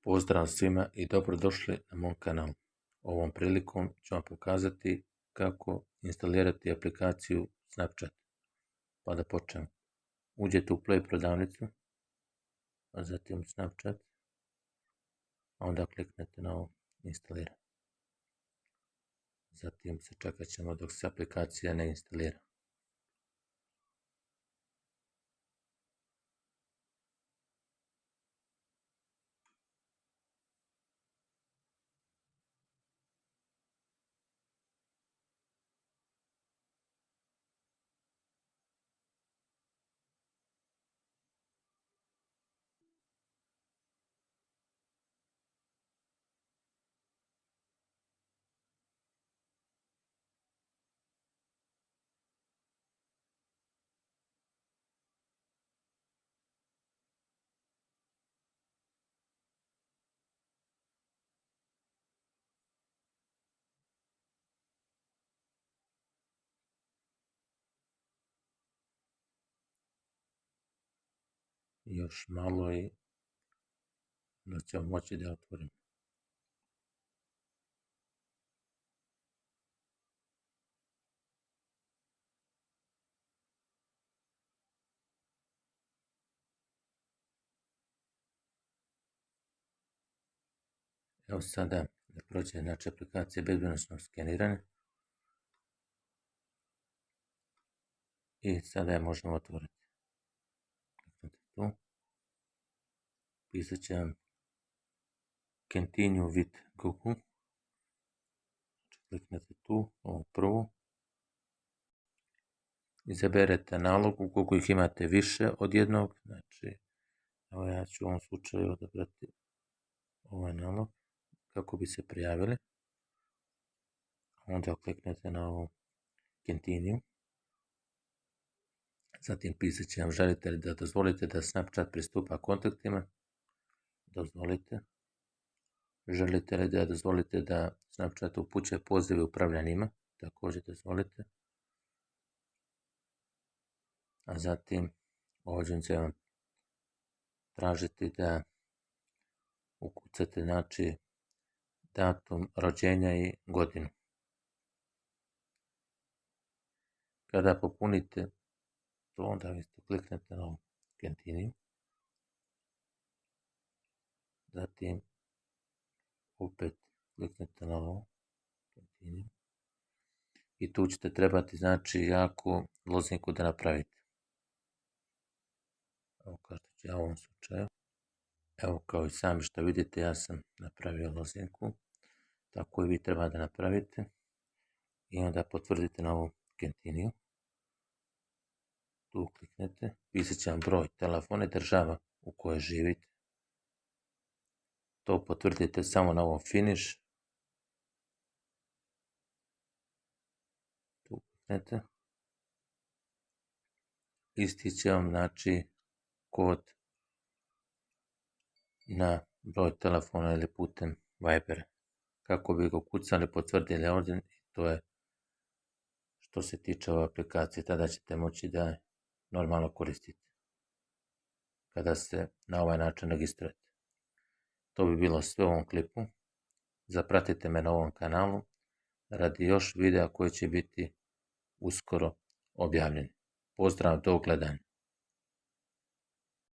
Pozdrav svima i dobrodošli na mom kanalu. Ovom prilikom ću vam pokazati kako instalirati aplikaciju Snapchat. Pa da počnemo. Uđete u Play prodavnicu, a zatim Snapchat, a onda kliknete na ovo instalirati. Zatim se čekat ćemo dok se aplikacija ne instalira. Još malo i da ćemo moći da otvorimo. Evo sada da prođe aplikacija bezbednosnog skeniranja i sada je možemo otvoriti. Kliknete tu, pisat će vam Continue with Google, kliknete tu, ovu prvu, izaberete nalog, ukoliko ih imate više od jednog, znači evo ja ću u ovom slučaju odabrati ovaj nalog kako bi se prijavili, onda kliknete na ovu Continue, zatim pisat će vam želite li da dozvolite da Snapchat pristupa kontaktima, dozvolite. Želite li da dozvolite da Snapchat upućuje pozive upravljanjima, također dozvolite. A zatim ovdje će vam tražiti da ukucate znači datum rođenja i godinu. Kada popunite to, onda vi kliknete na Continue. Zatim opet kliknete na ovo Continue. I tu ćete trebati znači jako lozinku da napravite. Evo kao što ću ja u ovom slučaju. Evo kao i sami što vidite ja sam napravio lozinku. Tako i vi treba da napravite. I onda potvrdite na ovo Continue. Tu kliknete. Pisat će vam broj telefona i država u kojoj živite. To potvrdite samo na ovom Finish. Tu kliknete. Isti će vam znači kod na broj telefona ili putem Vibera. Kako bi ga ukucali, potvrdili ovdje, to je što se tiče ove aplikacije, tada ćete moći da je normalno koristite kada se na ovaj način registrirate. To bi bilo sve u ovom klipu. Zapratite me na ovom kanalu radi još videa koji će biti uskoro objavljeni. Pozdrav, do gledanja.